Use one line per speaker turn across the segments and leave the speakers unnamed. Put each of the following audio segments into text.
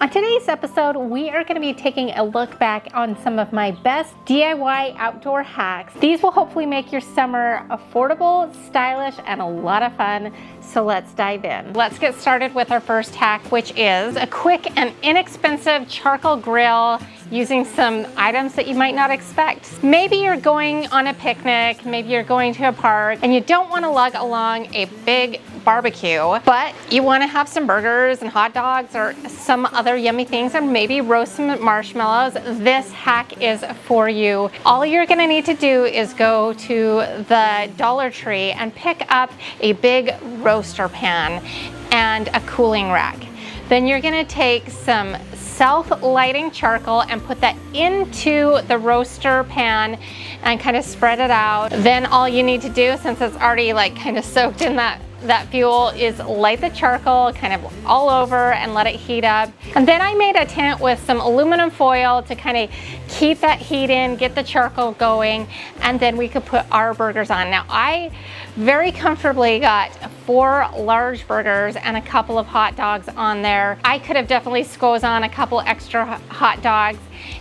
On today's episode, we are going to be taking a look back on some of my best DIY outdoor hacks. These will hopefully make your summer affordable, stylish, and a lot of fun. So let's dive in. Let's get started with our first hack, which is a quick and inexpensive charcoal grill using some items that you might not expect. Maybe you're going on a picnic, maybe you're going to a park, and you don't want to lug along a big barbecue, but you want to have some burgers and hot dogs or some other yummy things, and maybe roast some marshmallows. This hack is for you. All you're going to need to do is go to the Dollar Tree and pick up a big roaster pan and a cooling rack. Then you're going to take some self-lighting charcoal and put that into the roaster pan and kind of spread it out. Then all you need to do, since it's already like kind of soaked in that fuel, is light the charcoal kind of all over and let it heat up. And then I made a tent with some aluminum foil to kind of keep that heat in, get the charcoal going, and then we could put our burgers on. Now I very comfortably got 4 large burgers and a couple of hot dogs on there. I could have definitely squoze on a couple extra hot dogs,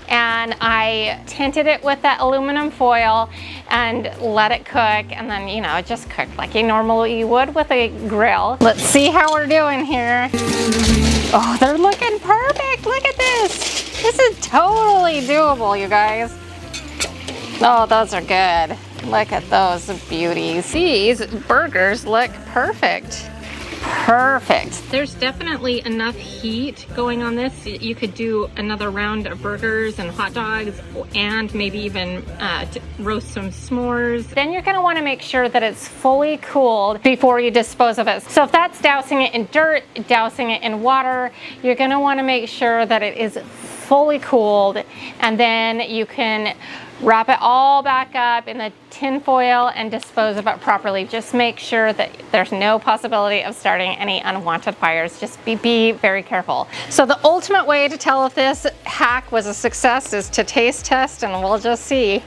and I tinted it with that aluminum foil and let it cook, and then, you know, it just cooked like you normally would with a grill. Let's see how we're doing here. Oh, they're looking perfect. Look at this. This is totally doable, you guys. Oh, those are good. Look at those beauties. These burgers look perfect. Perfect. There's definitely enough heat going on this. You could do another round of burgers and hot dogs, and maybe even roast some s'mores. Then you're going to want to make sure that it's fully cooled before you dispose of it. So if that's dousing it in dirt, dousing it in water, you're going to want to make sure that it is fully cooled, and then you can wrap it all back up in the tin foil and dispose of it properly. Just make sure that there's no possibility of starting any unwanted fires. Just be very careful. So the ultimate way to tell if this hack was a success is to taste test, and we'll just see.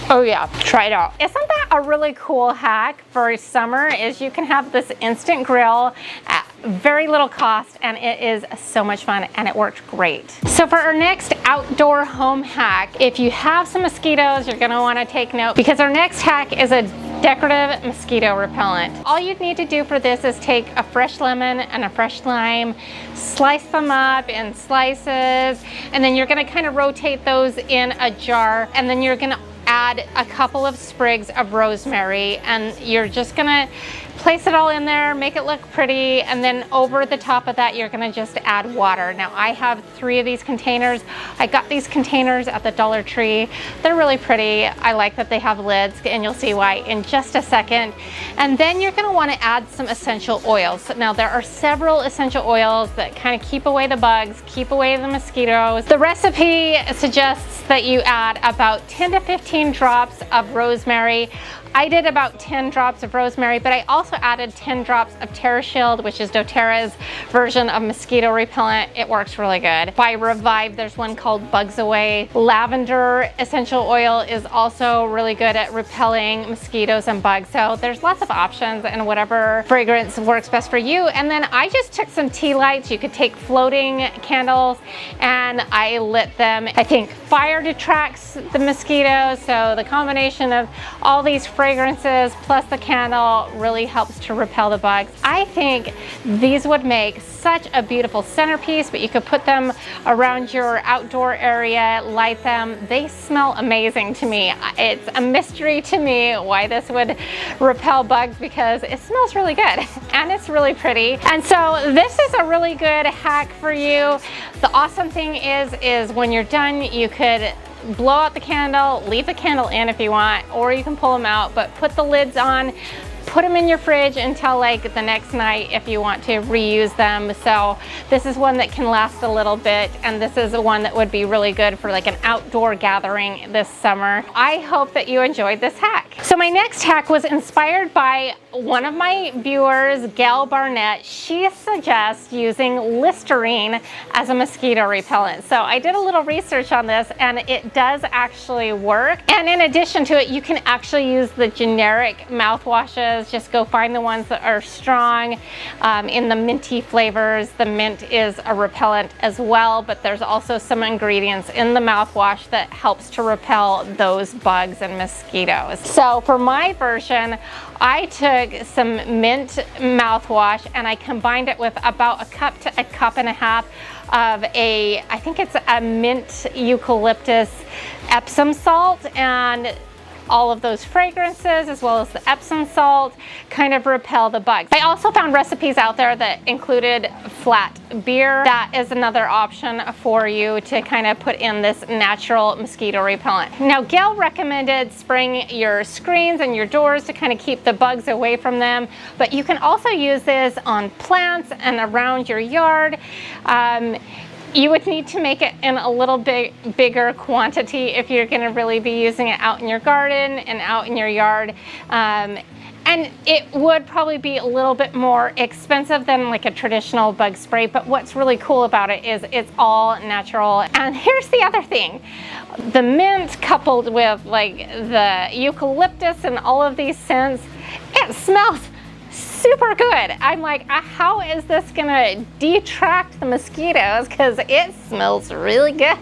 Oh yeah, try it out. Isn't that a really cool hack for summer? Is you can have this instant grill at very little cost, and it is so much fun, and it worked great. So for our next outdoor home hack, if you have some mosquitoes, you're gonna wanna take note, because our next hack is a decorative mosquito repellent. All you need to do for this is take a fresh lemon and a fresh lime, slice them up in slices, and then you're gonna kind of rotate those in a jar, and then you're gonna add a couple of sprigs of rosemary, and you're just gonna place it all in there, make it look pretty, and then over the top of that you're gonna just add water. Now I have 3 of these containers. I got these containers at the Dollar Tree. They're really pretty. I like that they have lids, and you'll see why in just a second. And then you're gonna wanna add some essential oils. Now there are several essential oils that kind of keep away the bugs, keep away the mosquitoes. The recipe suggests that you add about 10 to 15 drops of rosemary. I did about 10 drops of rosemary, but I also added 10 drops of TerraShield, which is doTERRA's version of mosquito repellent. It works really good. By Revive, there's one called Bugs Away. Lavender essential oil is also really good at repelling mosquitoes and bugs. So there's lots of options, and whatever fragrance works best for you. And then I just took some tea lights. You could take floating candles, and I lit them. I think fire detracts the mosquitoes, so the combination of all these fragrances plus the candle really helps to repel the bugs. I think these would make such a beautiful centerpiece, but you could put them around your outdoor area, light them. They smell amazing to me. It's a mystery to me why this would repel bugs, because it smells really good and it's really pretty. And so this is a really good hack for you. The awesome thing is when you're done, you could blow out the candle, leave the candle in if you want, or you can pull them out, but put the lids on, put them in your fridge until like the next night if you want to reuse them. So this is one that can last a little bit, and this is one that would be really good for like an outdoor gathering this summer. I hope that you enjoyed this hack. So my next hack was inspired by one of my viewers, Gail Barnett, she suggests using Listerine as a mosquito repellent. So I did a little research on this, and it does actually work. And in addition to it, you can actually use the generic mouthwashes. Just go find the ones that are strong in the minty flavors. The mint is a repellent as well, but there's also some ingredients in the mouthwash that helps to repel those bugs and mosquitoes. So for my version, I took some mint mouthwash and I combined it with about a cup to a cup and a half of I think it's a mint eucalyptus Epsom salt, and all of those fragrances as well as the Epsom salt kind of repel the bugs. I also found recipes out there that included flat beer. That is another option for you to kind of put in this natural mosquito repellent. Now, Gail recommended spraying your screens and your doors to kind of keep the bugs away from them, but you can also use this on plants and around your yard. You would need to make it in a little bit bigger quantity if you're going to really be using it out in your garden and out in your yard. And it would probably be a little bit more expensive than like a traditional bug spray, but what's really cool about it is it's all natural. And here's the other thing. The mint coupled with like the eucalyptus and all of these scents, it smells super good. I'm like, how is this gonna detract the mosquitoes? Because it smells really good.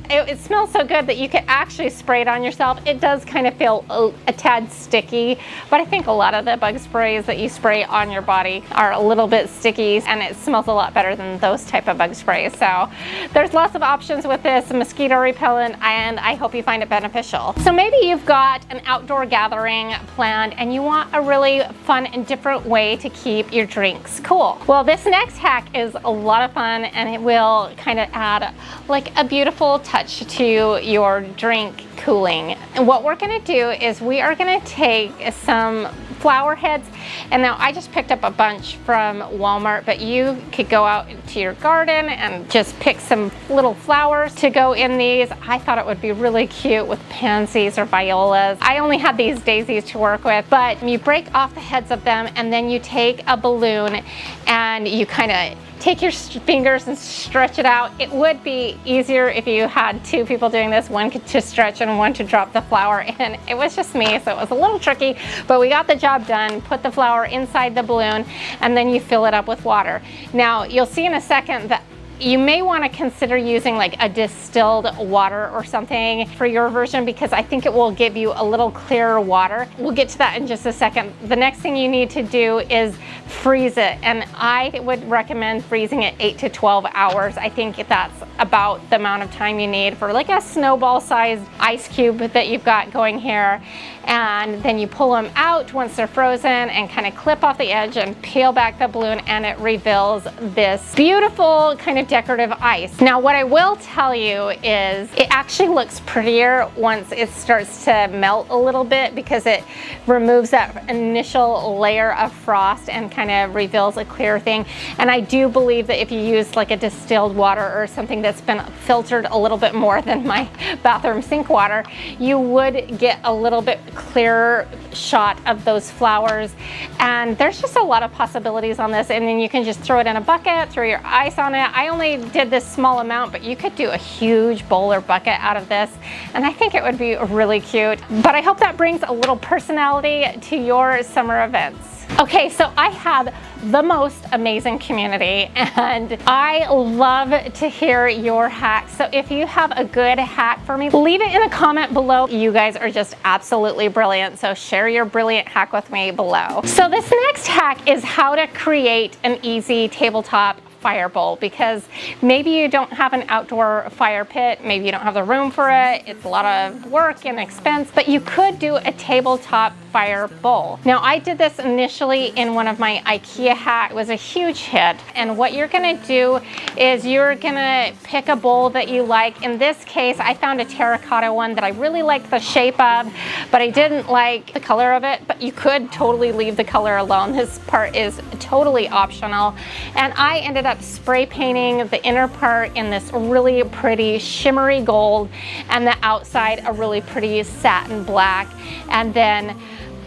It smells so good that you could actually spray it on yourself. It does kind of feel a tad sticky, but I think a lot of the bug sprays that you spray on your body are a little bit sticky, and it smells a lot better than those type of bug sprays. So there's lots of options with this mosquito repellent, and I hope you find it beneficial. So maybe you've got an outdoor gathering planned and you want a really fun and different way to keep your drinks cool. Well, this next hack is a lot of fun, and it will kind of add like a beautiful touch to your drink cooling. And what we're going to do is we are going to take some flower heads, and now I just picked up a bunch from Walmart, but you could go out to your garden and just pick some little flowers to go in these. I thought it would be really cute with pansies or violas. I only had these daisies to work with, but you break off the heads of them, and then you take a balloon and you kind of take your fingers and stretch it out. It would be easier if you had two people doing this, one to stretch and one to drop the flower in. It was just me, so it was a little tricky, but we got the job done. Put the flower inside the balloon, and then you fill it up with water. Now, you'll see in a second that you may want to consider using like a distilled water or something for your version, because I think it will give you a little clearer water. We'll get to that in just a second. The next thing you need to do is freeze it, and I would recommend freezing it 8 to 12 hours. I think that's about the amount of time you need for like a snowball sized ice cube that you've got going here. And then you pull them out once they're frozen and kind of clip off the edge and peel back the balloon, and it reveals this beautiful kind of decorative ice. Now, what I will tell you is it actually looks prettier once it starts to melt a little bit, because it removes that initial layer of frost and kind of reveals a clear thing. And I do believe that if you use like a distilled water or something that's been filtered a little bit more than my bathroom sink water, you would get a little bit clearer shot of those flowers. And there's just a lot of possibilities on this, and then you can just throw it in a bucket, throw your ice on it. I only did this small amount, but you could do a huge bowl or bucket out of this, and I think it would be really cute. But I hope that brings a little personality to your summer events. Okay, so I have the most amazing community, and I love to hear your hacks. So if you have a good hack for me, leave it in a comment below. You guys are just absolutely brilliant, so share your brilliant hack with me below. So this next hack is how to create an easy tabletop fire bowl, because maybe you don't have an outdoor fire pit, maybe you don't have the room for it, it's a lot of work and expense, but you could do a tabletop fire bowl. Now, I did this initially in one of my IKEA hacks. It was a huge hit, and what you're gonna do is you're gonna pick a bowl that you like. In this case, I found a terracotta one that I really liked the shape of, but I didn't like the color of it, but you could totally leave the color alone. This part is totally optional, and I ended up spray painting the inner part in this really pretty shimmery gold, and the outside a really pretty satin black, and then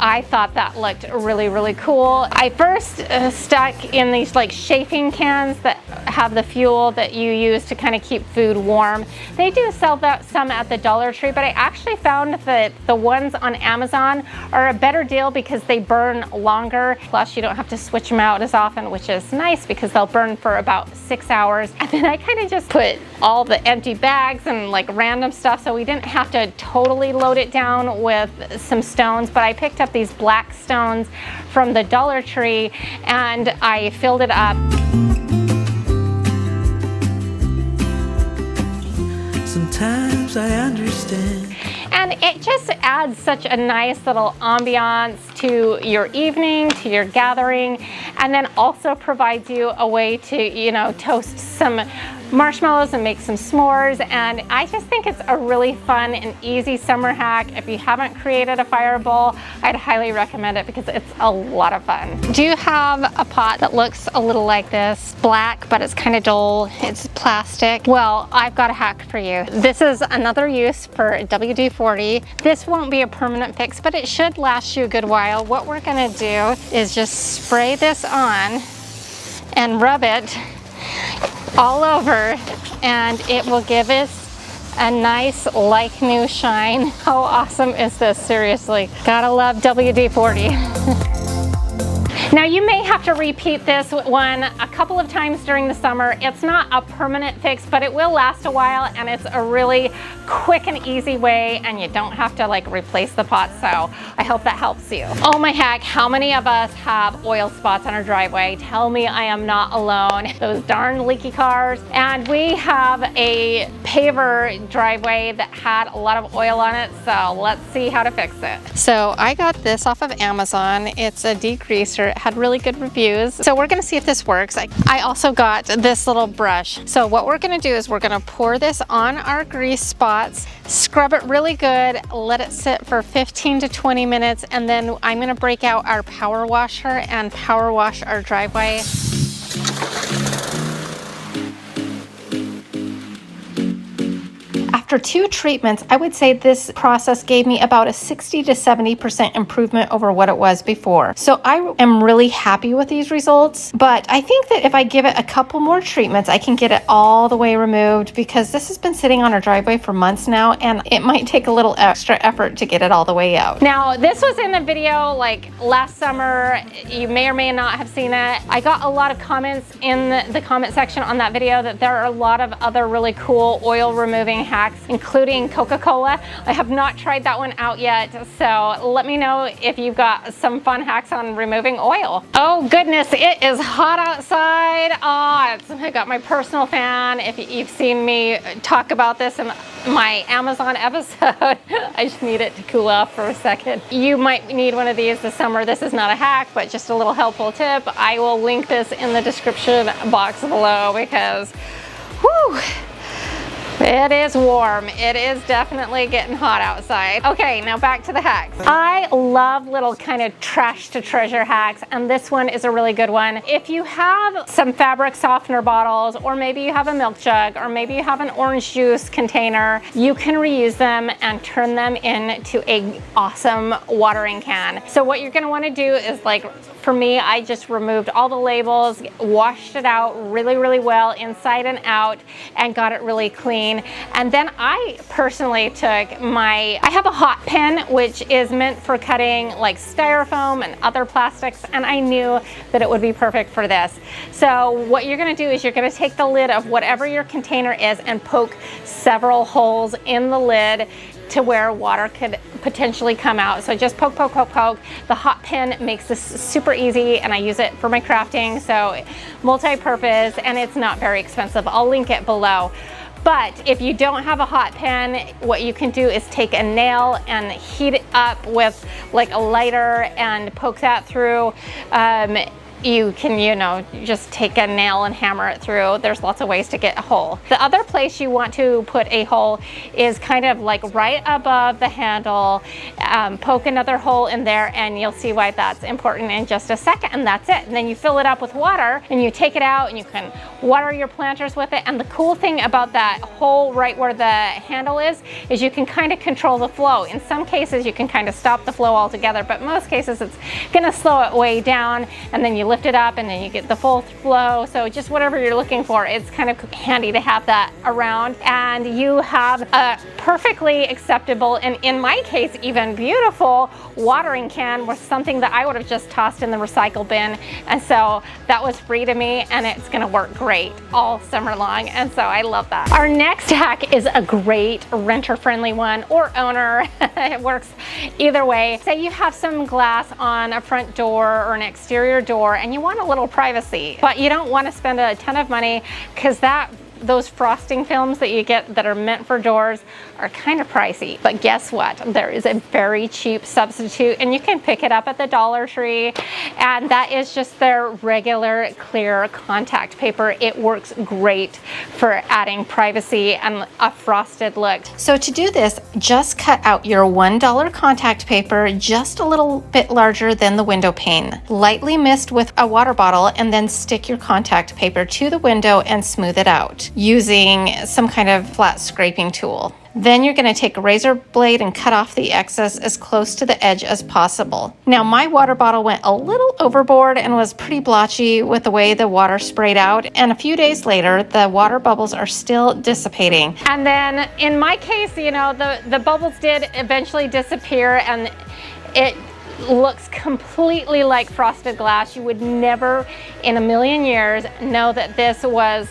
I thought that looked really, really cool. I first stuck in these like chafing cans that have the fuel that you use to kind of keep food warm. They do sell that some at the Dollar Tree, but I actually found that the ones on Amazon are a better deal because they burn longer. Plus you don't have to switch them out as often, which is nice because they'll burn for about 6 hours. And then I kind of just put all the empty bags and like random stuff, so we didn't have to totally load it down with some stones. But I picked up these black stones from the Dollar Tree and I filled it up.
Sometimes I understand.
And it just adds such a nice little ambiance to your evening, to your gathering, and then also provides you a way to, you know, toast some marshmallows and make some s'mores. And I just think it's a really fun and easy summer hack. If you haven't created a fireball, I'd highly recommend it because it's a lot of fun. Do you have a pot that looks a little like this? Black, but it's kind of dull. It's plastic. Well, I've got a hack for you. This is another use for WD-40. This won't be a permanent fix, but it should last you a good while. What we're gonna do is just spray this on and rub it all over, and it will give us a nice like new shine. How awesome is this? Seriously, gotta love WD-40. Now you may have to repeat this one a couple of times during the summer. It's not a permanent fix, but it will last a while, and it's a really quick and easy way, and you don't have to like replace the pot. So I hope that helps you. Oh my heck, how many of us have oil spots on our driveway? Tell me I am not alone. Those darn leaky cars. And we have a paver driveway that had a lot of oil on it, so let's see how to fix it. So I got this off of Amazon. It's a degreaser. It had really good reviews. So we're gonna see if this works. I also got this little brush. So what we're gonna do is we're gonna pour this on our grease spots, scrub it really good, let it sit for 15 to 20 minutes, and then I'm gonna break out our power washer and power wash our driveway. After 2 treatments, I would say this process gave me about a 60 to 70% improvement over what it was before. So I am really happy with these results, but I think that if I give it a couple more treatments, I can get it all the way removed, because this has been sitting on our driveway for months now, and it might take a little extra effort to get it all the way out. Now, this was in a video like last summer. You may or may not have seen it. I got a lot of comments in the comment section on that video that there are a lot of other really cool oil removing hacks, including Coca-Cola. I have not tried that one out yet, so let me know if you've got some fun hacks on removing oil. Oh goodness, it is hot outside. I got my personal fan. If you've seen me talk about this in my Amazon episode, I just need it to cool off for a second. You might need one of these this summer. This is not a hack, but just a little helpful tip. I will link this in the description box below because, whew, it is warm. It is definitely getting hot outside. Okay, now back to the hacks. I love little kind of trash to treasure hacks, and this one is a really good one. If you have some fabric softener bottles, or maybe you have a milk jug, or maybe you have an orange juice container, you can reuse them and turn them into an awesome watering can. So what you're gonna wanna do is, like, for me, I just removed all the labels, washed it out really, really well inside and out, and got it really clean. And then I personally took I have a hot pen, which is meant for cutting like styrofoam and other plastics, and I knew that it would be perfect for this. So what you're gonna do is you're gonna take the lid of whatever your container is and poke several holes in the lid to where water could potentially come out. So just poke, poke, poke, poke. The hot pen makes this super easy, and I use it for my crafting, so multi-purpose, and it's not very expensive. I'll link it below. But if you don't have a hot pen, what you can do is take a nail and heat it up with like a lighter and poke that through. you can, you know, just take a nail and hammer it through. There's lots of ways to get a hole. The other place you want to put a hole is kind of like right above the handle. Poke another hole in there and you'll see why that's important in just a second, and that's it. And then you fill it up with water and you take it out and you can water your planters with it. And the cool thing about that hole right where the handle is you can kind of control the flow. In some cases you can kind of stop the flow altogether, but most cases it's gonna slow it way down, and then you lift it up and then you get the full flow. So just whatever you're looking for, it's kind of handy to have that around. And you have a perfectly acceptable, and in my case even beautiful, watering can with something that I would have just tossed in the recycle bin. And so that was free to me, and it's gonna work great all summer long. And so I love that. Our next hack is a great renter-friendly one, or owner. It works either way. Say you have some glass on a front door or an exterior door and you want a little privacy, but you don't want to spend a ton of money, because those frosting films that you get that are meant for doors are kind of pricey. But guess what? There is a very cheap substitute, and you can pick it up at the Dollar Tree, and that is just their regular clear contact paper. It works great for adding privacy and a frosted look. So to do this, just cut out your $1 contact paper just a little bit larger than the window pane. Lightly mist with a water bottle, and then stick your contact paper to the window and smooth it out using some kind of flat scraping tool. Then you're going to take a razor blade and cut off the excess as close to the edge as possible. Now my water bottle went a little overboard and was pretty blotchy with the way the water sprayed out, and a few days later the water bubbles are still dissipating. And then in my case, you know, the bubbles did eventually disappear, and it looks completely like frosted glass. You would never in a million years know that this was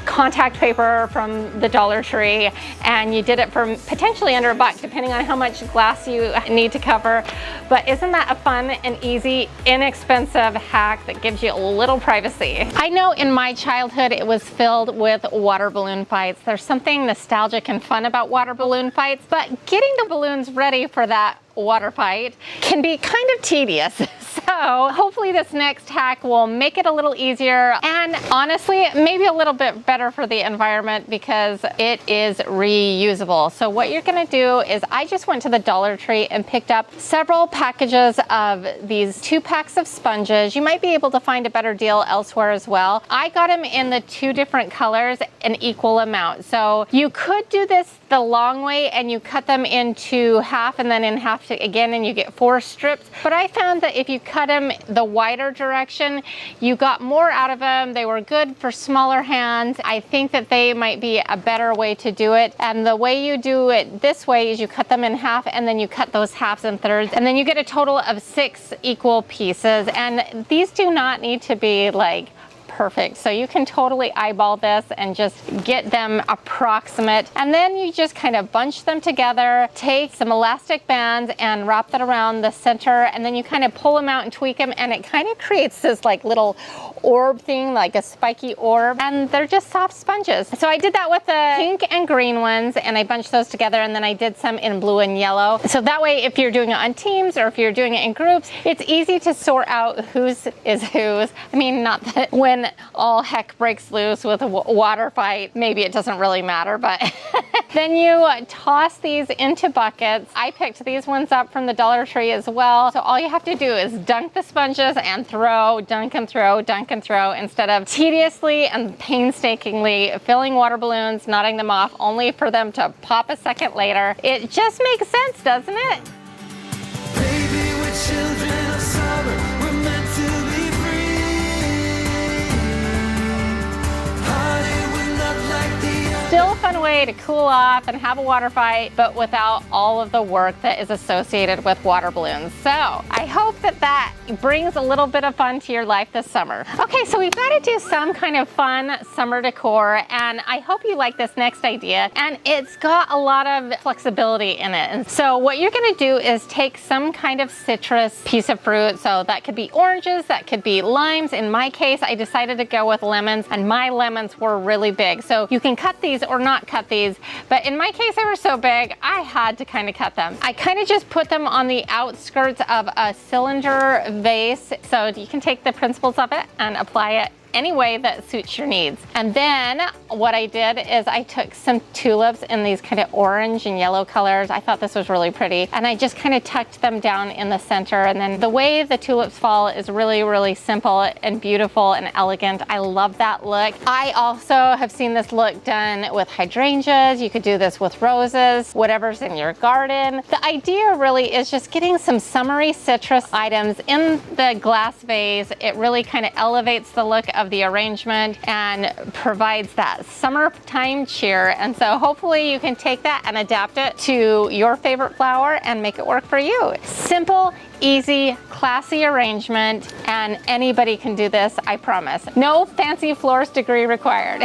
contact paper from the Dollar Tree, and you did it for potentially under $1, depending on how much glass you need to cover. But isn't that a fun and easy, inexpensive hack that gives you a little privacy? I know in my childhood it was filled with water balloon fights. There's something nostalgic and fun about water balloon fights, but getting the balloons ready for that water fight can be kind of tedious. So hopefully this next hack will make it a little easier, and honestly maybe a little bit better for the environment, because it is reusable. So what you're gonna do is, I just went to the Dollar Tree and picked up several packages of these 2 packs of sponges. You might be able to find a better deal elsewhere as well. I got them in the 2 different colors, an equal amount. So you could do this the long way and you cut them into half and then in half again, and you get 4 strips. But I found that if you cut them the wider direction, you got more out of them. They were good for smaller hands. I think that they might be a better way to do it. And the way you do it this way is you cut them in half, and then you cut those halves in thirds, and then you get a total of 6 equal pieces. And these do not need to be like perfect. So you can totally eyeball this and just get them approximate. And then you just kind of bunch them together, take some elastic bands and wrap that around the center, and then you kind of pull them out and tweak them, and it kind of creates this like little orb thing, like a spiky orb, and they're just soft sponges. So I did that with the pink and green ones, and I bunched those together, and then I did some in blue and yellow. So that way, if you're doing it on teams or if you're doing it in groups, it's easy to sort out whose is whose. I mean, not that when all heck breaks loose with a water fight, maybe it doesn't really matter, but then you toss these into buckets. I picked these ones up from the Dollar Tree as well. So all you have to do is dunk the sponges and throw, dunk and throw, dunk and throw, instead of tediously and painstakingly filling water balloons, knotting them off, only for them to pop a second later. It just makes sense, doesn't it?
Baby, we're children of summer. We're meant to be free. Honey, we're not like the
Still a fun way to cool off and have a water fight, but without all of the work that is associated with water balloons. So I hope that that brings a little bit of fun to your life this summer. Okay, so we've got to do some kind of fun summer decor, and I hope you like this next idea. And it's got a lot of flexibility in it. And so what you're going to do is take some kind of citrus piece of fruit. So that could be oranges, that could be limes. In my case, I decided to go with lemons, and my lemons were really big. So you can cut these or not cut these, but in my case they were so big I had to kind of cut them. I kind of just put them on the outskirts of a cylinder vase, so you can take the principles of it and apply it any way that suits your needs. And then what I did is I took some tulips in these kind of orange and yellow colors. I thought this was really pretty, and I just kind of tucked them down in the center. And then the way the tulips fall is really, really simple and beautiful and elegant. I love that look. I also have seen this look done with hydrangeas. You could do this with roses, whatever's in your garden. The idea really is just getting some summery citrus items in the glass vase. It really kind of elevates the look of the arrangement and provides that summertime cheer. And so hopefully you can take that and adapt it to your favorite flower and make it work for you. Simple, easy, classy arrangement, and anybody can do this, I promise. No fancy florist degree required.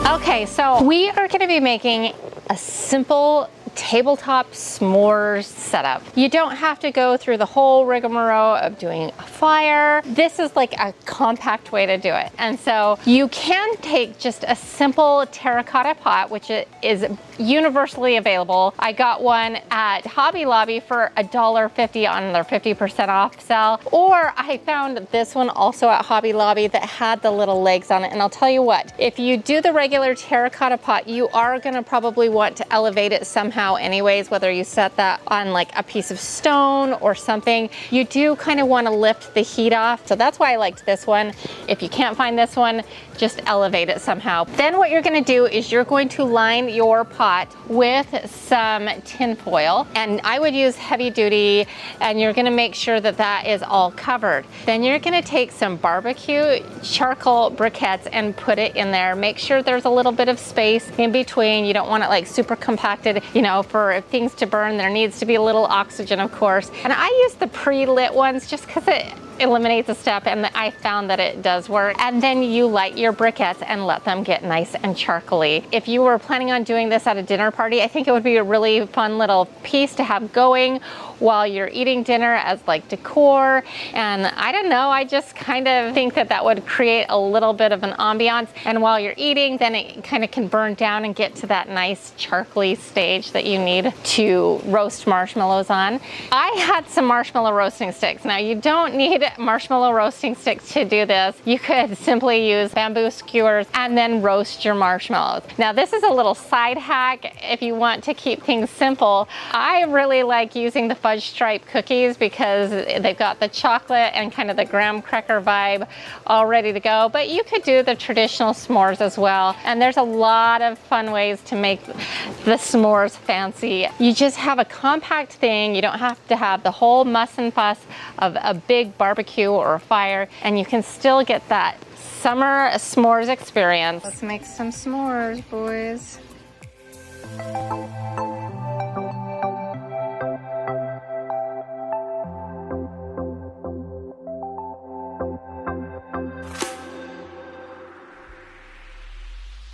Okay, so we are going to be making a simple tabletop s'mores setup. You don't have to go through the whole rigmarole of doing a fire. This is like a compact way to do it. And so you can take just a simple terracotta pot, which is universally available. I got one at Hobby Lobby for $1.50 on their 50% off sale. Or I found this one also at Hobby Lobby that had the little legs on it. And I'll tell you what, if you do the regular terracotta pot, you are gonna probably want to elevate it somehow anyways, whether you set that on like a piece of stone or something. You do kind of want to lift the heat off. So that's why I liked this one. If you can't find this one, just elevate it somehow. Then what you're going to do is you're going to line your pot with some tin foil, and I would use heavy duty, and you're going to make sure that that is all covered. Then you're going to take some barbecue charcoal briquettes and put it in there. Make sure there's a little bit of space in between. You don't want it like super compacted. You know, for things to burn, there needs to be a little oxygen, of course. And I use the pre-lit ones just because it eliminates a step, and I found that it does work. And then you light your briquettes and let them get nice and charcoaly. If you were planning on doing this at a dinner party, I think it would be a really fun little piece to have going while you're eating dinner as like decor. And I don't know, I just kind of think that that would create a little bit of an ambiance. And while you're eating, then it kind of can burn down and get to that nice charcoaly stage that you need to roast marshmallows on. I had some marshmallow roasting sticks. Now you don't need marshmallow roasting sticks to do this. You could simply use bamboo skewers and then roast your marshmallows. Now this is a little side hack if you want to keep things simple. I really like using the fudge stripe cookies because they've got the chocolate and kind of the graham cracker vibe all ready to go, but you could do the traditional s'mores as well. And there's a lot of fun ways to make the s'mores fancy. You just have a compact thing. You don't have to have the whole muss and fuss of a big barbecue or a fire, and you can still get that summer s'mores experience. Let's make some s'mores, boys.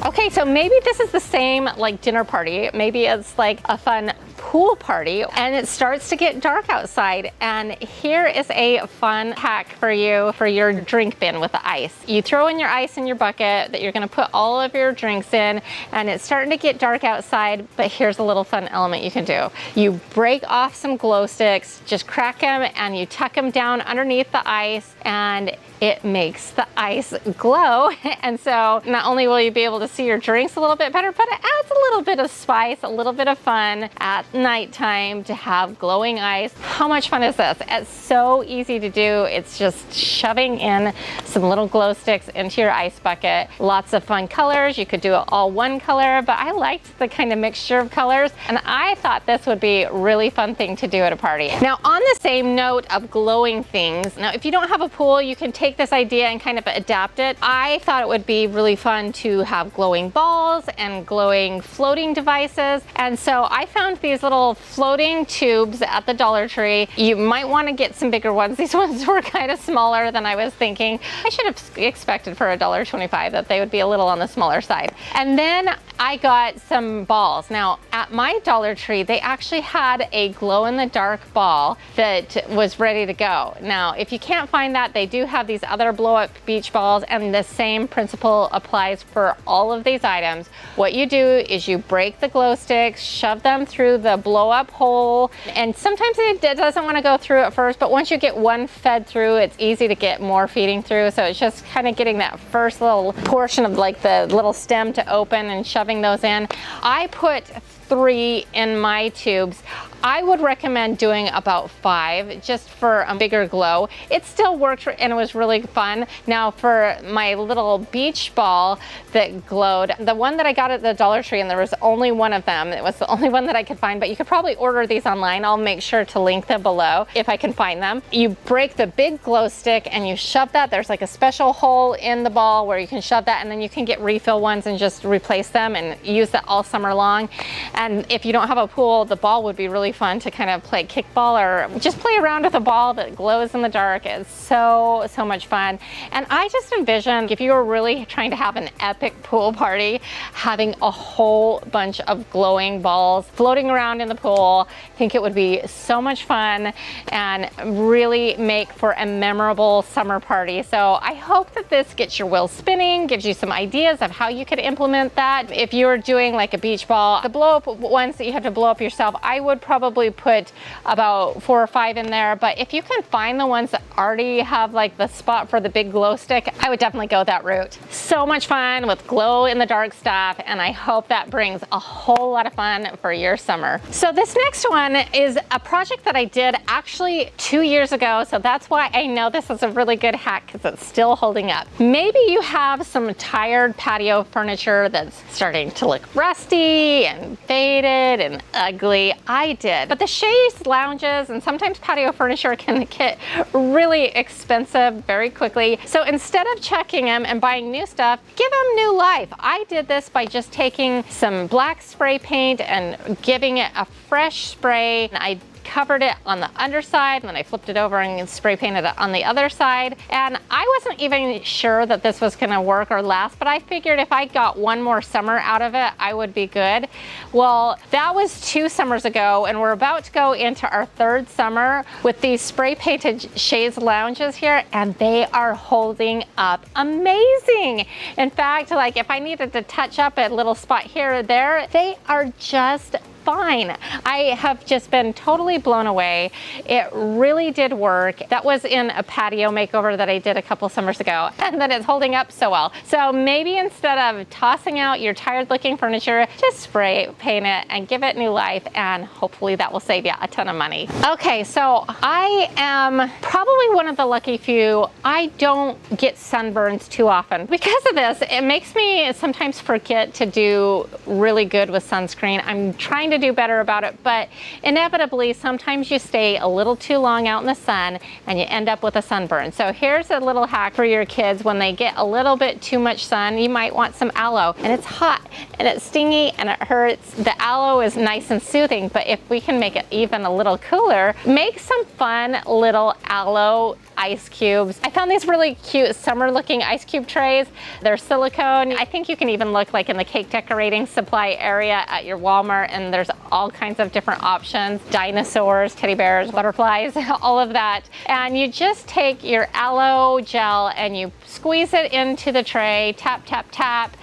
Okay, so maybe this is the same like dinner party. Maybe it's like a fun pool party and it starts to get dark outside. And here is a fun hack for you for your drink bin with the ice. You throw in your ice in your bucket that you're gonna put all of your drinks in, and it's starting to get dark outside, but here's a little fun element you can do. You break off some glow sticks, just crack them, and you tuck them down underneath the ice, and it makes the ice glow. And so not only will you be able to see your drinks a little bit better, but it adds a little bit of spice, a little bit of fun at nighttime to have glowing ice. How much fun is this? It's so easy to do. It's just shoving in some little glow sticks into your ice bucket. Lots of fun colors. You could do it all one color, but I liked the kind of mixture of colors, and I thought this would be a really fun thing to do at a party. Now, on the same note of glowing things, now if you don't have a pool, you can take this idea and kind of adapt it. I thought it would be really fun to have glowing balls and glowing floating devices. And so I found these little floating tubes at the Dollar Tree. You might want to get some bigger ones. These ones were kind of smaller than I was thinking. I should have expected for $1.25 that they would be a little on the smaller side. And then I got some balls. Now at my Dollar Tree, they actually had a glow-in-the-dark ball that was ready to go. Now, if you can't find that, they do have these other blow-up beach balls, and the same principle applies for all of these items. What you do is you break the glow sticks, shove them through the blow-up hole, and sometimes it doesn't want to go through at first, but once you get one fed through, it's easy to get more feeding through. So it's just kind of getting that first little portion of like the little stem to open and shoving those in. I put 3 in my tubes. I would recommend doing about 5 just for a bigger glow. It still worked and it was really fun. Now for my little beach ball that glowed, the one that I got at the Dollar Tree, and there was only one of them. It was the only one that I could find, but you could probably order these online. I'll make sure to link them below if I can find them. You break the big glow stick and you shove that. There's like a special hole in the ball where you can shove that, and then you can get refill ones and just replace them and use that all summer long. And if you don't have a pool, the ball would be really fun to kind of play kickball or just play around with a ball that glows in the dark. It's so much fun. And I just envision, if you were really trying to have an epic pool party, having a whole bunch of glowing balls floating around in the pool. I think it would be so much fun and really make for a memorable summer party. So I hope that this gets your wheels spinning, gives you some ideas of how you could implement that. If you're doing like a beach ball, the blow up ones that you have to blow up yourself, I would probably put about 4 or 5 in there. But if you can find the ones that already have like the spot for the big glow stick, I would definitely go that route. So much fun with glow in the dark stuff, and I hope that brings a whole lot of fun for your summer. So this next one is a project that I did actually 2 years ago, so that's why I know this is a really good hack, because it's still holding up. Maybe you have some tired patio furniture that's starting to look rusty and faded and ugly. I did. But the chaise lounges and sometimes patio furniture can get really expensive very quickly. So instead of chucking them and buying new stuff, give them new life. I did this by just taking some black spray paint and giving it a fresh spray. I covered it on the underside, and then I flipped it over and spray painted it on the other side. And I wasn't even sure that this was gonna work or last, but I figured if I got one more summer out of it, I would be good. Well, that was 2 summers ago, and we're about to go into our 3rd summer with these spray painted chaise lounges here, and they are holding up amazing. In fact, like if I needed to touch up a little spot here or there, they are just fine. I have just been totally blown away. It really did work. That was in a patio makeover that I did a couple summers ago, and then it's holding up so well. So maybe instead of tossing out your tired looking furniture, just spray paint it and give it new life, and hopefully that will save you a ton of money. Okay, so I am probably one of the lucky few. I don't get sunburns too often. Because of this, it makes me sometimes forget to do really good with sunscreen. I'm trying to do better about it, but inevitably sometimes you stay a little too long out in the sun and you end up with a sunburn. So here's a little hack for your kids. When they get a little bit too much sun, you might want some aloe, and it's hot and it's stingy and it hurts. The aloe is nice and soothing, but if we can make it even a little cooler, make some fun little aloe ice cubes. I found these really cute summer looking ice cube trays. They're silicone. I think you can even look like in the cake decorating supply area at your Walmart, and there's all kinds of different options. Dinosaurs, teddy bears, butterflies, all of that. And you just take your aloe gel and you squeeze it into the tray, tap, tap, tap.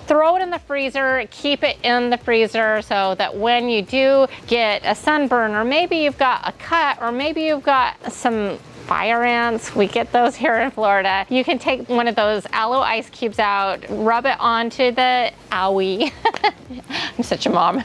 Throw it in the freezer, keep it in the freezer so that when you do get a sunburn, or maybe you've got a cut, or maybe you've got some fire ants, we get those here in Florida, you can take one of those aloe ice cubes out, rub it onto the owie. I'm such a mom.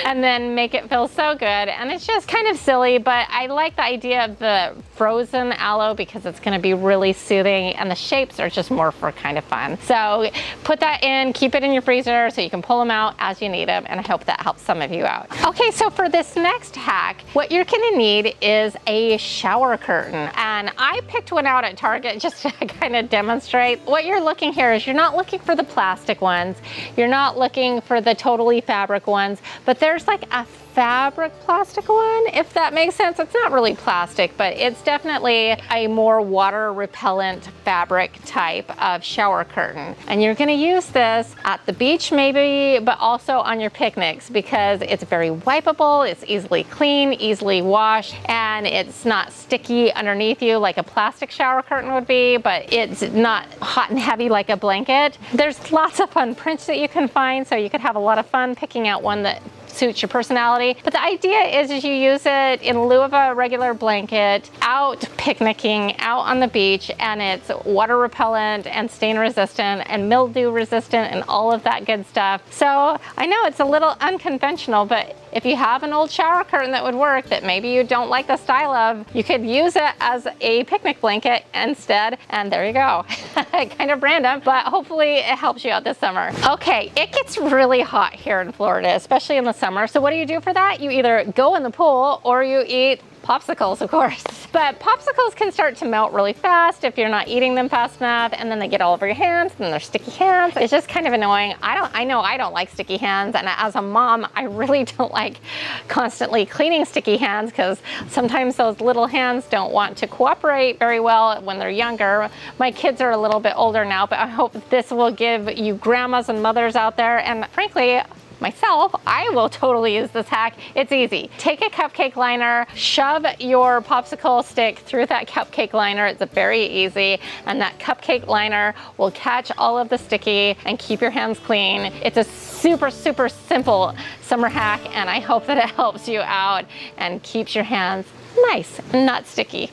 And then make it feel so good. And it's just kind of silly, but I like the idea of the frozen aloe because it's gonna be really soothing, and the shapes are just more for kind of fun. So put that in, keep it in your freezer so you can pull them out as you need them, and I hope that helps some of you out. Okay, so for this next hack, what you're gonna need is a shower curtain. And I picked one out at Target just to kind of demonstrate. What you're looking here is you're not looking for the plastic ones, you're not looking for the totally fabric ones, but there's like a fabric plastic one, if that makes sense. It's not really plastic, but it's definitely a more water repellent fabric type of shower curtain. And you're gonna use this at the beach maybe, but also on your picnics because it's very wipeable, it's easily clean, easily washed, and it's not sticky underneath you like a plastic shower curtain would be, but it's not hot and heavy like a blanket. There's lots of fun prints that you can find, so you could have a lot of fun picking out one that suits your personality. But the idea is you use it in lieu of a regular blanket, out picnicking, out on the beach, and it's water repellent and stain resistant and mildew resistant and all of that good stuff. So I know it's a little unconventional, but if you have an old shower curtain that would work that maybe you don't like the style of, you could use it as a picnic blanket instead, and there you go. Kind of random, but hopefully it helps you out this summer. Okay, it gets really hot here in Florida, especially in the summer. So what do you do for that? You either go in the pool or you eat popsicles, of course. But popsicles can start to melt really fast if you're not eating them fast enough, and then they get all over your hands and they're sticky hands. It's just kind of annoying. I know I don't like sticky hands, and as a mom, I really don't like constantly cleaning sticky hands because sometimes those little hands don't want to cooperate very well when they're younger. My kids are a little bit older now, but I hope this will give you grandmas and mothers out there, and frankly, myself, I will totally use this hack. It's easy. Take a cupcake liner, shove your popsicle stick through that cupcake liner. It's very easy, and that cupcake liner will catch all of the sticky and keep your hands clean. It's a super, super simple summer hack, and I hope that it helps you out and keeps your hands nice and not sticky.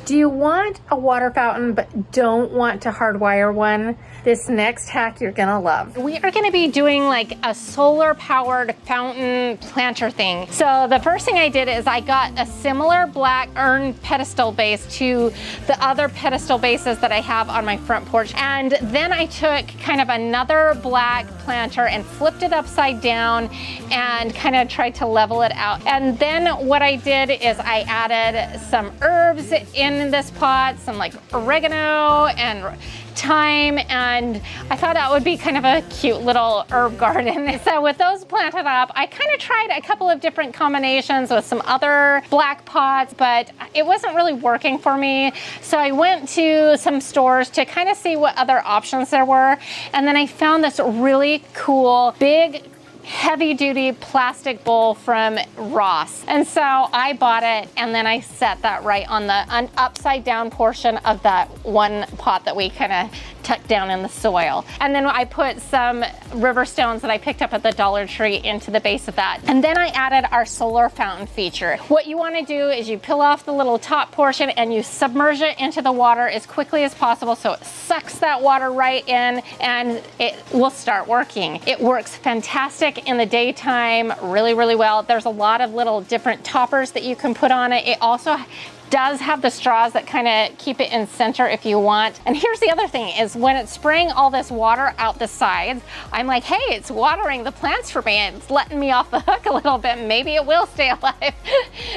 Do you want a water fountain but don't want to hardwire one? This next hack you're gonna love. We are gonna be doing like a solar powered fountain planter thing. So the first thing I did is I got a similar black urn pedestal base to the other pedestal bases that I have on my front porch. And then I took kind of another black planter and flipped it upside down and kind of tried to level it out. And then what I did is I added some herbs in this pot, some like oregano and thyme, and I thought that would be kind of a cute little herb garden. So with those planted up, I kind of tried a couple of different combinations with some other black pots, but it wasn't really working for me. So I went to some stores to kind of see what other options there were, and then I found this really cool big heavy-duty plastic bowl from Ross. And so I bought it, and then I set that right on the upside down portion of that one pot that we kind of tucked down in the soil. And then I put some river stones that I picked up at the Dollar Tree into the base of that. And then I added our solar fountain feature. What you want to do is you peel off the little top portion and you submerge it into the water as quickly as possible so it sucks that water right in, and it will start working. It works fantastic in the daytime, really, really well. There's a lot of little different toppers that you can put on it. It also does have the straws that kind of keep it in center if you want. And here's the other thing is when it's spraying all this water out the sides, I'm like, hey, it's watering the plants for me. It's letting me off the hook a little bit. Maybe it will stay alive.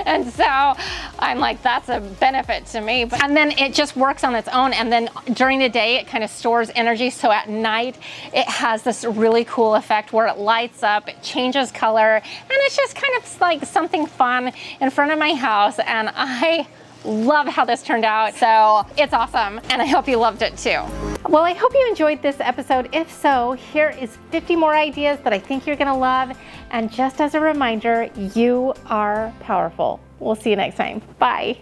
And so I'm like, that's a benefit to me. And then it just works on its own. And then during the day, it kind of stores energy. So at night, it has this really cool effect where it lights up, it changes color, and it's just kind of like something fun in front of my house. And I love how this turned out. So it's awesome, and I hope you loved it too. Well, I hope you enjoyed this episode. If so, here is 50 more ideas that I think you're gonna love. And just as a reminder, you are powerful. We'll see you next time. Bye.